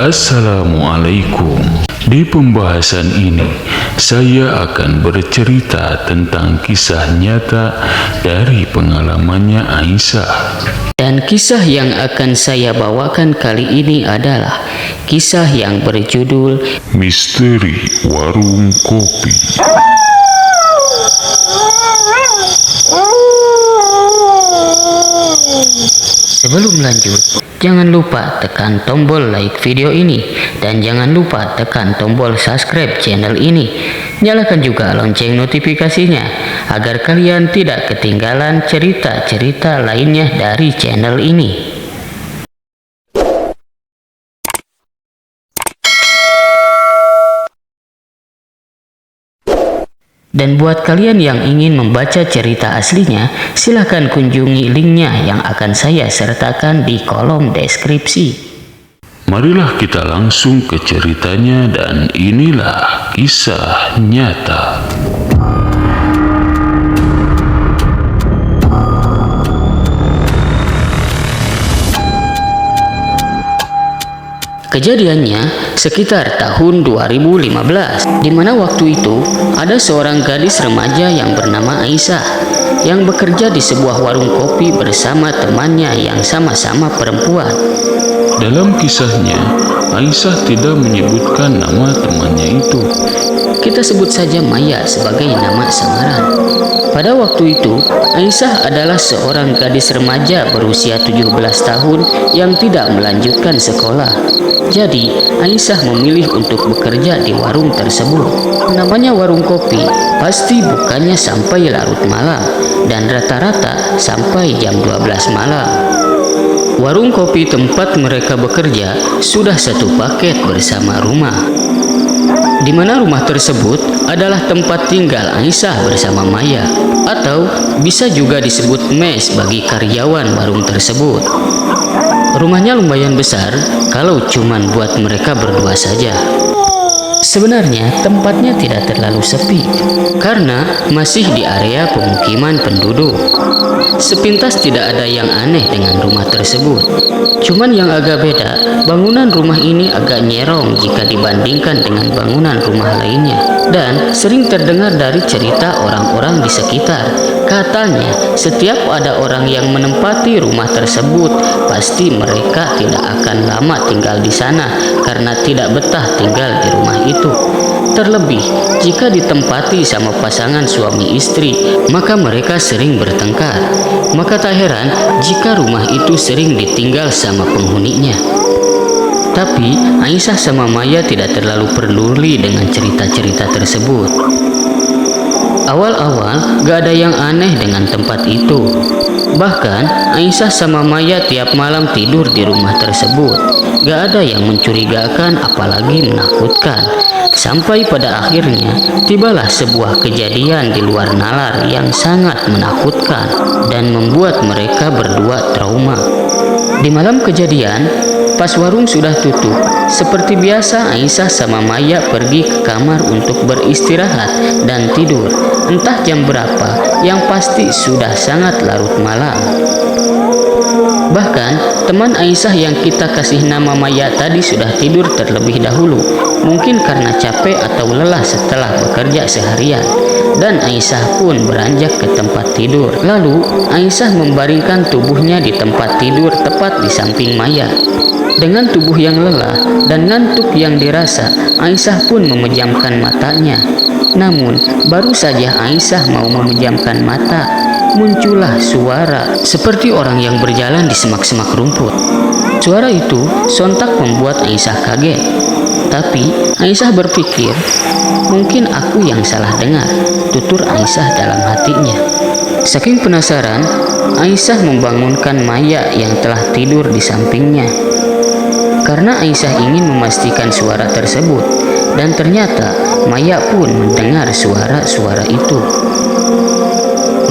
Assalamualaikum. Di pembahasan ini, saya akan bercerita tentang kisah nyata dari pengalamannya Aisyah. Dan kisah yang akan saya bawakan kali ini adalah kisah yang berjudul Misteri Warung Kopi. Sebelum lanjut, jangan lupa tekan tombol like video ini dan jangan lupa tekan tombol subscribe channel ini. Nyalakan juga lonceng notifikasinya agar kalian tidak ketinggalan cerita-cerita lainnya dari channel ini. Dan buat kalian yang ingin membaca cerita aslinya, silahkan kunjungi linknya yang akan saya sertakan di kolom deskripsi. Marilah kita langsung ke ceritanya, dan inilah kisah nyata. Kejadiannya sekitar tahun 2015, di mana waktu itu ada seorang gadis remaja yang bernama Aisyah yang bekerja di sebuah warung kopi bersama temannya yang sama-sama perempuan. Dalam kisahnya, Aisyah tidak menyebutkan nama temannya itu. Kita sebut saja Maya sebagai nama samaran. Pada waktu itu, Aisyah adalah seorang gadis remaja berusia 17 tahun yang tidak melanjutkan sekolah. Jadi, Aisyah memilih untuk bekerja di warung tersebut. Namanya warung kopi, pasti bukannya sampai larut malam dan rata-rata sampai jam 12 malam. Warung kopi tempat mereka bekerja sudah satu paket bersama rumah, di mana rumah tersebut adalah tempat tinggal Aisyah bersama Maya, atau bisa juga disebut mes bagi karyawan warung tersebut. Rumahnya lumayan besar kalau cuman buat mereka berdua saja. Sebenarnya tempatnya tidak terlalu sepi karena masih di area pemukiman penduduk. Sepintas tidak ada yang aneh dengan rumah tersebut. Cuman yang agak beda, bangunan rumah ini agak nyerong jika dibandingkan dengan bangunan rumah lainnya. Dan sering terdengar dari cerita orang-orang di sekitar. Katanya, setiap ada orang yang menempati rumah tersebut, pasti mereka tidak akan lama tinggal di sana karena tidak betah tinggal di rumah itu. Terlebih, jika ditempati sama pasangan suami istri, maka mereka sering bertengkar. Maka tak heran jika rumah itu sering ditinggal sama penghuninya. Tapi Aisyah sama Maya tidak terlalu peduli dengan cerita-cerita tersebut. Awal-awal gak ada yang aneh dengan tempat itu. Bahkan Aisyah sama Maya tiap malam tidur di rumah tersebut. Gak ada yang mencurigakan apalagi menakutkan. Sampai pada akhirnya tibalah sebuah kejadian di luar nalar yang sangat menakutkan dan membuat mereka berdua trauma. Di malam kejadian, pas warung sudah tutup, seperti biasa Aisyah sama Maya pergi ke kamar untuk beristirahat dan tidur. Entah jam berapa, yang pasti sudah sangat larut malam. Bahkan teman Aisyah yang kita kasih nama Maya tadi sudah tidur terlebih dahulu, mungkin karena capek atau lelah setelah bekerja seharian. Dan Aisyah pun beranjak ke tempat tidur. Lalu Aisyah membaringkan tubuhnya di tempat tidur tepat di samping Maya. Dengan tubuh yang lelah dan ngantuk yang dirasa, Aisyah pun memejamkan matanya. Namun baru saja Aisyah mau memejamkan mata, muncullah suara seperti orang yang berjalan di semak-semak rumput. Suara itu sontak membuat Aisyah kaget. Tapi Aisyah berpikir, mungkin aku yang salah dengar, tutur Aisyah dalam hatinya. Saking penasaran, Aisyah membangunkan Maya yang telah tidur di sampingnya. Karena Aisyah ingin memastikan suara tersebut, dan ternyata Maya pun mendengar suara-suara itu.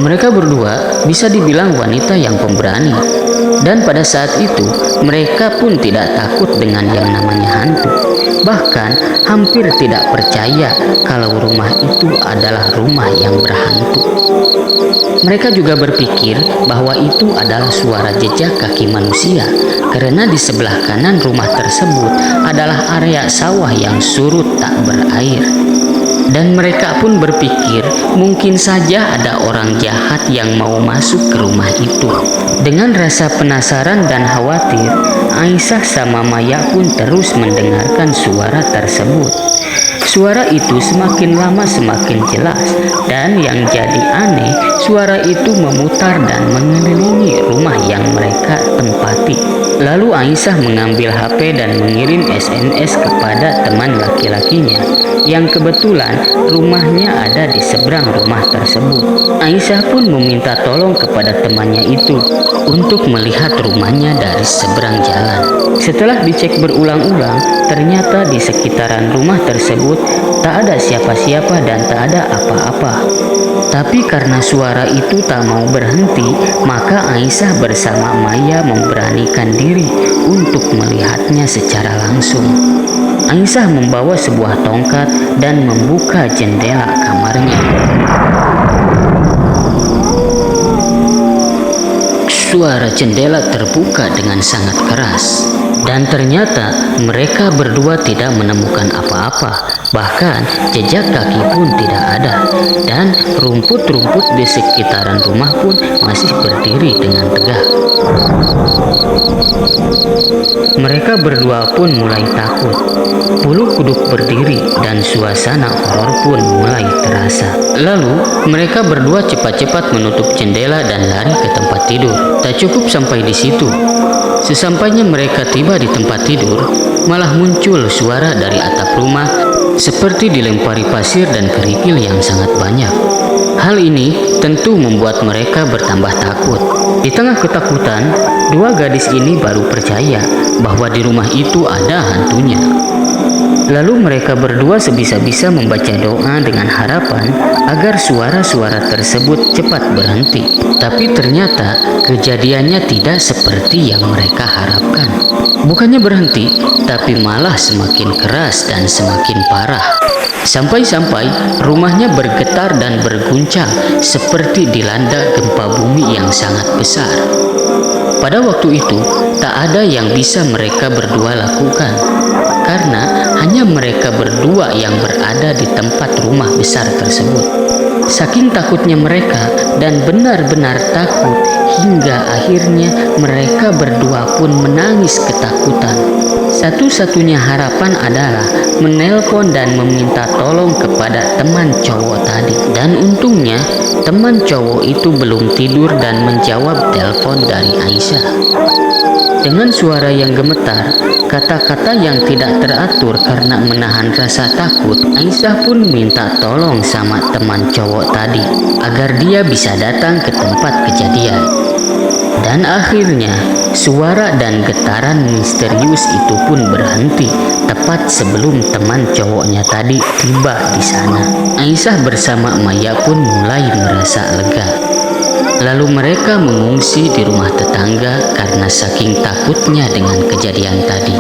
Mereka berdua bisa dibilang wanita yang pemberani, dan pada saat itu mereka pun tidak takut dengan yang namanya hantu. Bahkan hampir tidak percaya kalau rumah itu adalah rumah yang berhantu. Mereka juga berpikir bahwa itu adalah suara jejak kaki manusia, karena di sebelah kanan rumah tersebut adalah area sawah yang surut tak berair. Dan mereka pun berpikir mungkin saja ada orang jahat yang mau masuk ke rumah itu. Dengan rasa penasaran dan khawatir, Aisyah sama Maya pun terus mendengarkan suara tersebut. Suara itu semakin lama semakin jelas, dan yang jadi aneh, suara itu memutar dan mengelilingi rumah yang mereka tempati. Lalu Aisyah mengambil HP dan mengirim SMS kepada teman laki-lakinya, yang kebetulan rumahnya ada di seberang rumah tersebut. Aisyah pun meminta tolong kepada temannya itu untuk melihat rumahnya dari seberang jalan. Setelah dicek berulang-ulang, ternyata di sekitaran rumah tersebut tak ada siapa-siapa dan tak ada apa-apa. Tapi karena suara itu tak mau berhenti, maka Aisyah bersama Maya memberanikan diri untuk melihatnya secara langsung. Aisyah membawa sebuah tongkat dan membuka jendela kamarnya. Suara jendela terbuka dengan sangat keras, dan ternyata mereka berdua tidak menemukan apa-apa. Bahkan jejak kaki pun tidak ada, dan rumput-rumput di sekitaran rumah pun masih berdiri dengan tegak. Mereka berdua pun mulai takut. Bulu kuduk berdiri dan suasana horor pun mulai terasa. Lalu mereka berdua cepat-cepat menutup jendela dan lari ke tempat tidur. Tak cukup sampai di situ. Sesampainya mereka tiba di tempat tidur, malah muncul suara dari atap rumah seperti dilempari pasir dan kerikil yang sangat banyak. Hal ini tentu membuat mereka bertambah takut. Di tengah ketakutan, dua gadis ini baru percaya bahwa di rumah itu ada hantunya. Lalu mereka berdua sebisa-bisa membaca doa dengan harapan agar suara-suara tersebut cepat berhenti. Tapi ternyata kejadiannya tidak seperti yang mereka harapkan. Bukannya berhenti, tapi malah semakin keras dan semakin parah. Sampai-sampai rumahnya bergetar dan berguncang seperti dilanda gempa bumi yang sangat besar. Pada waktu itu, tak ada yang bisa mereka berdua lakukan, karena hanya mereka berdua yang berada di tempat rumah besar tersebut. Saking takutnya mereka dan benar-benar takut, hingga akhirnya mereka berdua pun menangis ketakutan. Satu-satunya harapan adalah menelpon dan meminta tolong kepada teman cowok tadi. Dan untungnya teman cowok itu belum tidur dan menjawab telepon dari Aisyah. Dengan suara yang gemetar, kata-kata yang tidak teratur karena menahan rasa takut, Aisyah pun minta tolong sama teman cowok tadi agar dia bisa datang ke tempat kejadian. Dan akhirnya suara dan getaran misterius itu pun berhenti tepat sebelum teman cowoknya tadi tiba di sana. Aisyah bersama Maya pun mulai merasa lega. Lalu mereka mengungsi di rumah tetangga karena saking takutnya dengan kejadian tadi.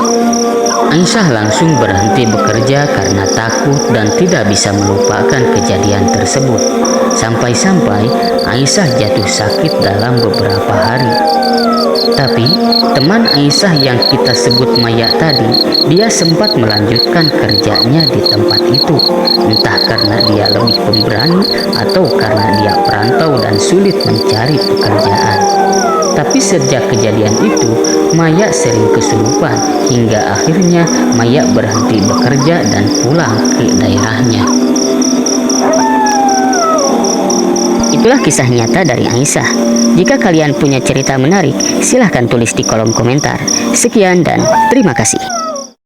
Aisyah langsung berhenti bekerja karena takut dan tidak bisa melupakan kejadian tersebut. Sampai-sampai Aisyah jatuh sakit dalam beberapa hari. Tapi teman Aisyah yang kita sebut Maya tadi, dia sempat melanjutkan kerjanya di tempat itu. Entah karena dia lebih pemberani atau karena dia perantau dan sulit mencari pekerjaan. Tapi sejak kejadian itu, Maya sering kesurupan hingga akhirnya Maya berhenti bekerja dan pulang ke daerahnya. Itulah kisah nyata dari Aisyah. Jika kalian punya cerita menarik, silahkan tulis di kolom komentar. Sekian dan terima kasih.